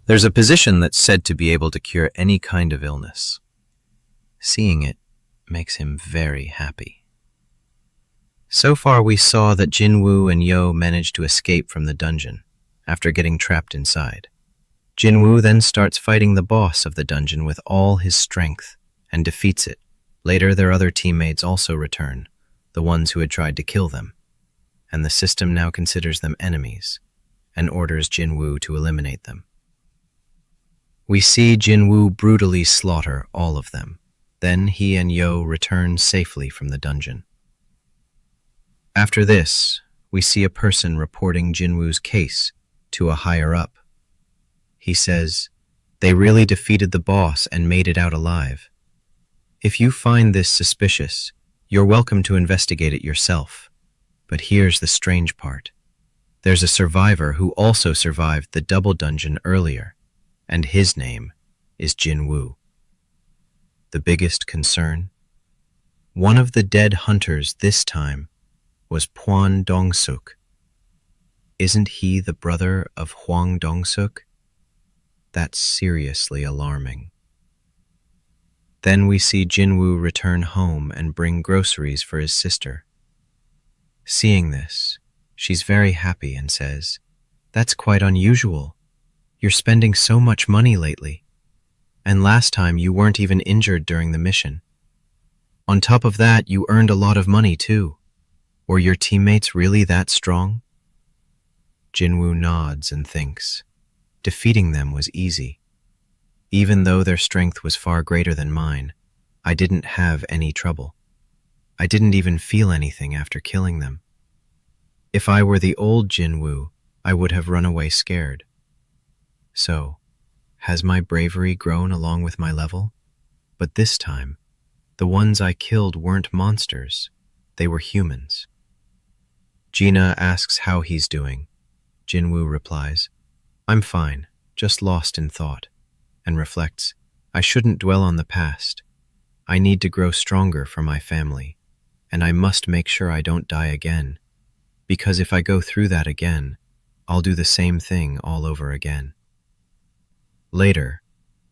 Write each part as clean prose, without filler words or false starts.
There's a position that's said to be able to cure any kind of illness. Seeing it makes him very happy. So far we saw that Jinwoo and Yo managed to escape from the dungeon after getting trapped inside. Jinwoo then starts fighting the boss of the dungeon with all his strength and defeats it. Later, their other teammates also return, the ones who had tried to kill them, and the system now considers them enemies and orders Jinwoo to eliminate them. We see Jinwoo brutally slaughter all of them. Then he and Yo return safely from the dungeon. After this, we see a person reporting Jinwoo's case to a higher-up. He says, "They really defeated the boss and made it out alive. If you find this suspicious, you're welcome to investigate it yourself. But here's the strange part. There's a survivor who also survived the double dungeon earlier, and his name is Jinwoo." The biggest concern? One of the dead hunters this time was Hwang Dongsoo. Isn't he the brother of Hwang Dongsoo? That's seriously alarming. Then we see Jinwoo return home and bring groceries for his sister. Seeing this, she's very happy and says, "That's quite unusual. You're spending so much money lately. And last time you weren't even injured during the mission. On top of that, you earned a lot of money too. Were your teammates really that strong?" Jinwoo nods and thinks. Defeating them was easy. Even though their strength was far greater than mine, I didn't have any trouble. I didn't even feel anything after killing them. If I were the old Jinwoo, I would have run away scared. So, has my bravery grown along with my level? But this time, the ones I killed weren't monsters. They were humans. Gina asks how he's doing. Jinwoo replies, "I'm fine, just lost in thought," and reflects, "I shouldn't dwell on the past. I need to grow stronger for my family, and I must make sure I don't die again, because if I go through that again, I'll do the same thing all over again." Later,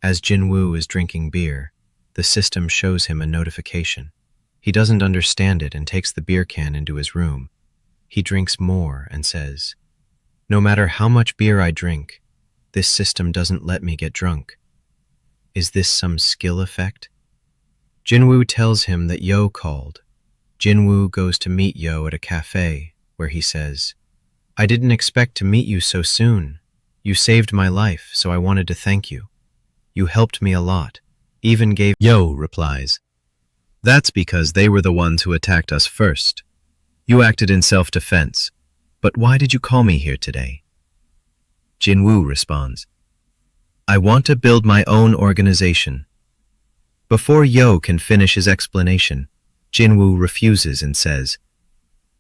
as Jinwoo is drinking beer, the system shows him a notification. He doesn't understand it and takes the beer can into his room. He drinks more and says, "No matter how much beer I drink, this system doesn't let me get drunk. Is this some skill effect?" Jinwoo tells him that Yo called. Jinwoo goes to meet Yo at a cafe, where he says, "I didn't expect to meet you so soon. You saved my life, so I wanted to thank you. You helped me a lot, even gave—" Yo replies, "That's because they were the ones who attacked us first. You acted in self-defense. But why did you call me here today?" Jinwoo responds, "I want to build my own organization." Before Yo can finish his explanation, Jinwoo refuses and says,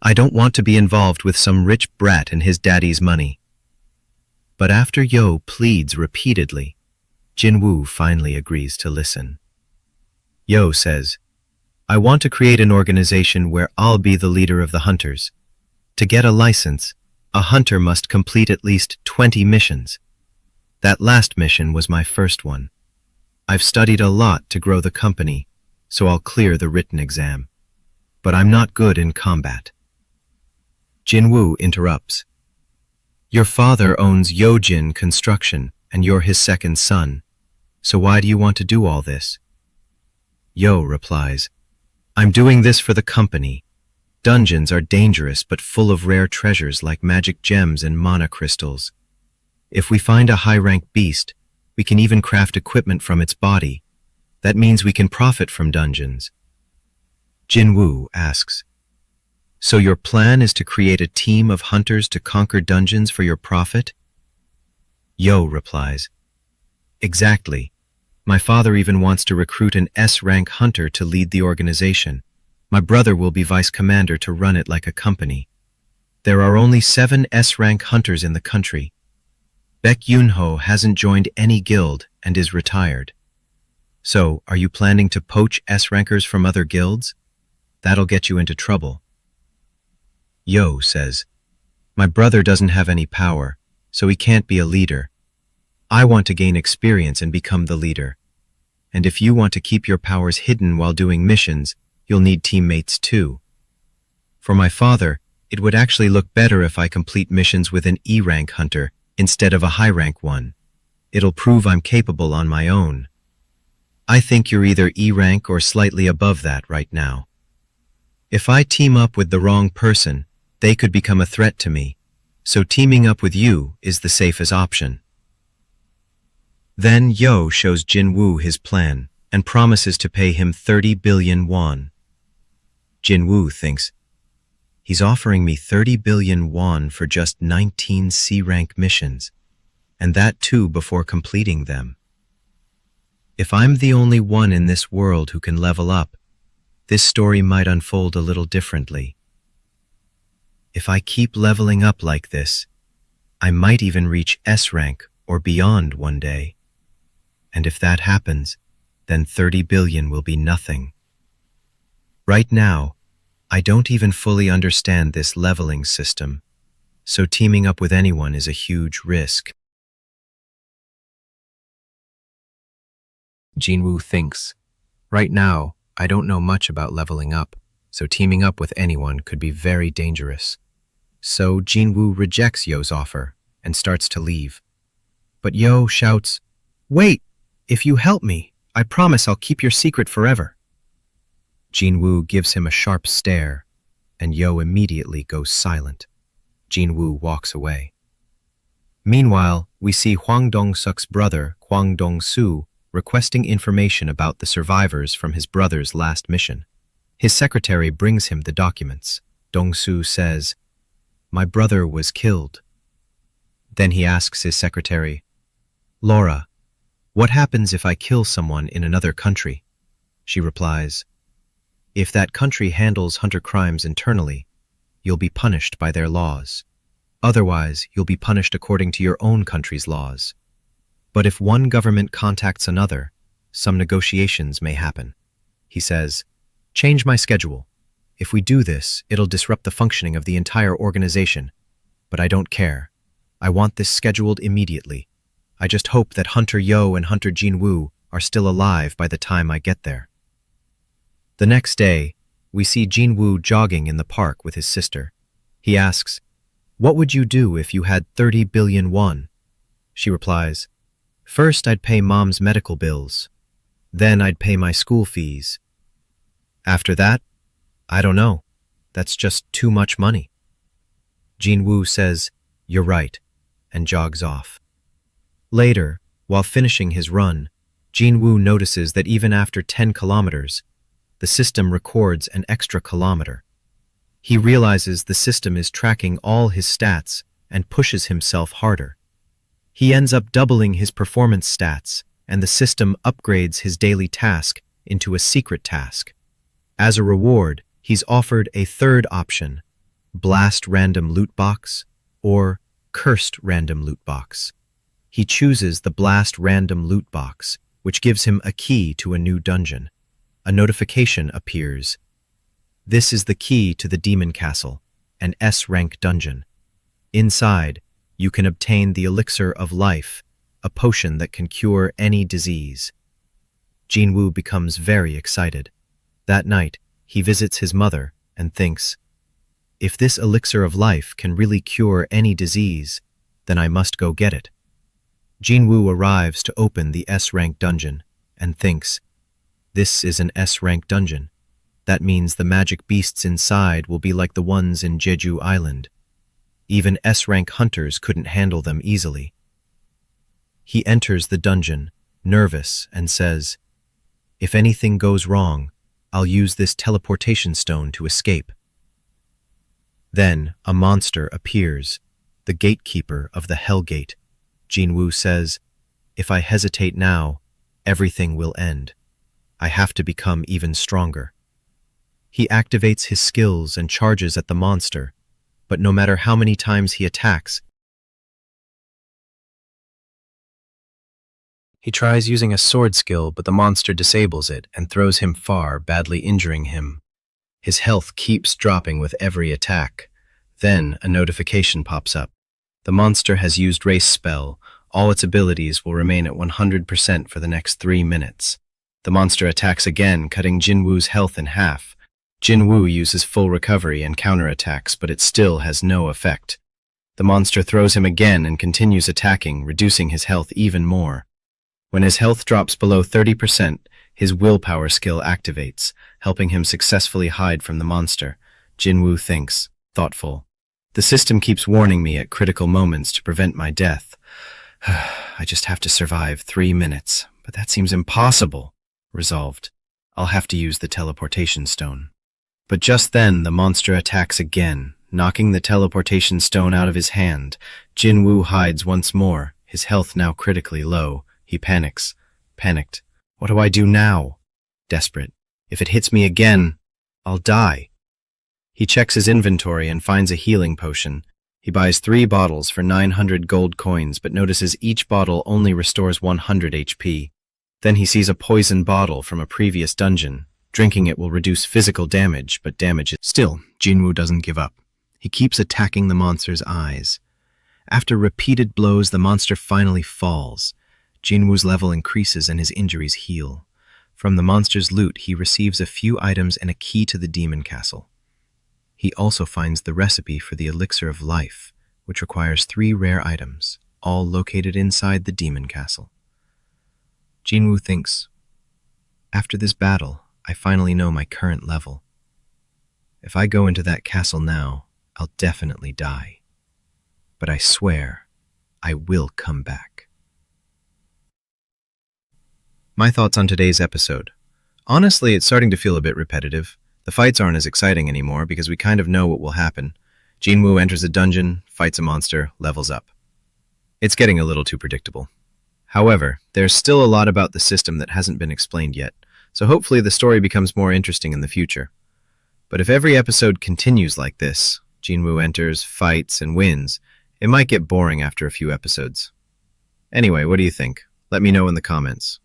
"I don't want to be involved with some rich brat and his daddy's money." But after Yo pleads repeatedly, Jinwoo finally agrees to listen. Yo says, "I want to create an organization where I'll be the leader of the hunters. To get a license, a hunter must complete at least 20 missions. That last mission was my first one. I've studied a lot to grow the company, so I'll clear the written exam. But I'm not good in combat." Jinwoo interrupts. "Your father owns Yojin Construction, and you're his second son. So why do you want to do all this?" Yo replies, "I'm doing this for the company. Dungeons are dangerous but full of rare treasures like magic gems and mana crystals. If we find a high-rank beast, we can even craft equipment from its body. That means we can profit from dungeons." Jinwoo asks, "So your plan is to create a team of hunters to conquer dungeons for your profit?" Yo replies, "Exactly. My father even wants to recruit an S-rank hunter to lead the organization. My brother will be vice commander to run it like a company. There are only 7 S-rank hunters in the country. Baek Yunho hasn't joined any guild and is retired. So, are you planning to poach S-rankers from other guilds? That'll get you into trouble." Yo says, "My brother doesn't have any power, so he can't be a leader. I want to gain experience and become the leader. And if you want to keep your powers hidden while doing missions, you'll need teammates too. For my father, it would actually look better if I complete missions with an E-rank hunter instead of a high-rank one. It'll prove I'm capable on my own. I think you're either E-rank or slightly above that right now. If I team up with the wrong person, they could become a threat to me, so teaming up with you is the safest option. Then Yo shows Jinwoo his plan and promises to pay him 30 billion won. Jinwoo thinks, he's offering me 30 billion won for just 19 C-rank missions, and that too before completing them. If I'm the only one in this world who can level up, this story might unfold a little differently. If I keep leveling up like this, I might even reach S-rank or beyond one day. And if that happens, then 30 billion will be nothing. Right now, I don't even fully understand this leveling system, so teaming up with anyone is a huge risk. Jinwoo thinks, right now, I don't know much about leveling up, so teaming up with anyone could be very dangerous. So Jinwoo rejects Yo's offer and starts to leave. But Yo shouts, "Wait! If you help me, I promise I'll keep your secret forever." Jinwoo gives him a sharp stare, and Yo immediately goes silent. Jinwoo walks away. Meanwhile, we see Hwang Dongsoo's brother, Hwang Dongsoo, requesting information about the survivors from his brother's last mission. His secretary brings him the documents. Dongsoo says, "My brother was killed." Then he asks his secretary, "Laura, what happens if I kill someone in another country?" She replies, "If that country handles hunter crimes internally, you'll be punished by their laws. Otherwise, you'll be punished according to your own country's laws. But if one government contacts another, some negotiations may happen." He says, "Change my schedule. If we do this, it'll disrupt the functioning of the entire organization. But I don't care. I want this scheduled immediately. I just hope that Hunter Yo and Hunter Jinwoo are still alive by the time I get there." The next day, we see Jinwoo jogging in the park with his sister. He asks, "What would you do if you had 30 billion won?" She replies, "First, I'd pay Mom's medical bills. Then I'd pay my school fees. After that, I don't know. That's just too much money." Jinwoo says, "You're right," and jogs off. Later, while finishing his run, Jinwoo notices that even after 10 kilometers, the system records an extra kilometer. He realizes the system is tracking all his stats and pushes himself harder. He ends up doubling his performance stats, and the system upgrades his daily task into a secret task. As a reward, he's offered a third option, Blast Random Loot Box or Cursed Random Loot Box. He chooses the Blast Random Loot Box, which gives him a key to a new dungeon. A notification appears. This is the key to the Demon Castle, an S-rank dungeon. Inside, you can obtain the Elixir of Life, a potion that can cure any disease. Jinwoo becomes very excited. That night, he visits his mother and thinks, "If this Elixir of Life can really cure any disease, then I must go get it." Jinwoo arrives to open the S-rank dungeon and thinks, "This is an S-rank dungeon. That means the magic beasts inside will be like the ones in Jeju Island. Even S-rank hunters couldn't handle them easily." He enters the dungeon, nervous, and says, "If anything goes wrong, I'll use this teleportation stone to escape." Then a monster appears, the gatekeeper of the Hell Gate. Jinwoo says, "If I hesitate now, everything will end. I have to become even stronger." He activates his skills and charges at the monster, but no matter how many times he attacks, he tries using a sword skill, but the monster disables it and throws him far, badly injuring him. His health keeps dropping with every attack. Then a notification pops up. The monster has used race spell All its abilities will remain at 100% for the next 3 minutes. The monster attacks again, cutting Jinwoo's health in half. Jinwoo uses full recovery and counterattacks, but it still has no effect. The monster throws him again and continues attacking, reducing his health even more. When his health drops below 30%, his willpower skill activates, helping him successfully hide from the monster. Jinwoo thinks, thoughtful. The system keeps warning me at critical moments to prevent my death. I just have to survive 3 minutes, but that seems impossible. Resolved, I'll have to use the teleportation stone. But just then, the monster attacks again, knocking the teleportation stone out of his hand. Jinwoo hides once more, his health now critically low. He panics. Panicked. What do I do now? Desperate. If it hits me again, I'll die. He checks his inventory and finds a healing potion. He buys 3 bottles for 900 gold coins, but notices each bottle only restores 100 HP. Then he sees a poison bottle from a previous dungeon. Drinking it will reduce physical damage, but damage is... Still, Jinwoo doesn't give up. He keeps attacking the monster's eyes. After repeated blows, the monster finally falls. Jinwoo's level increases and his injuries heal. From the monster's loot, he receives a few items and a key to the demon castle. He also finds the recipe for the Elixir of Life, which requires 3 rare items, all located inside the demon castle. Jinwoo thinks, after this battle, I finally know my current level. If I go into that castle now, I'll definitely die. But I swear, I will come back. My thoughts on today's episode. Honestly, it's starting to feel a bit repetitive. The fights aren't as exciting anymore because we kind of know what will happen. Jinwoo enters a dungeon, fights a monster, levels up. It's getting a little too predictable. However, there's still a lot about the system that hasn't been explained yet, so hopefully the story becomes more interesting in the future. But if every episode continues like this, Jinwoo enters, fights, and wins, it might get boring after a few episodes. Anyway, what do you think? Let me know in the comments.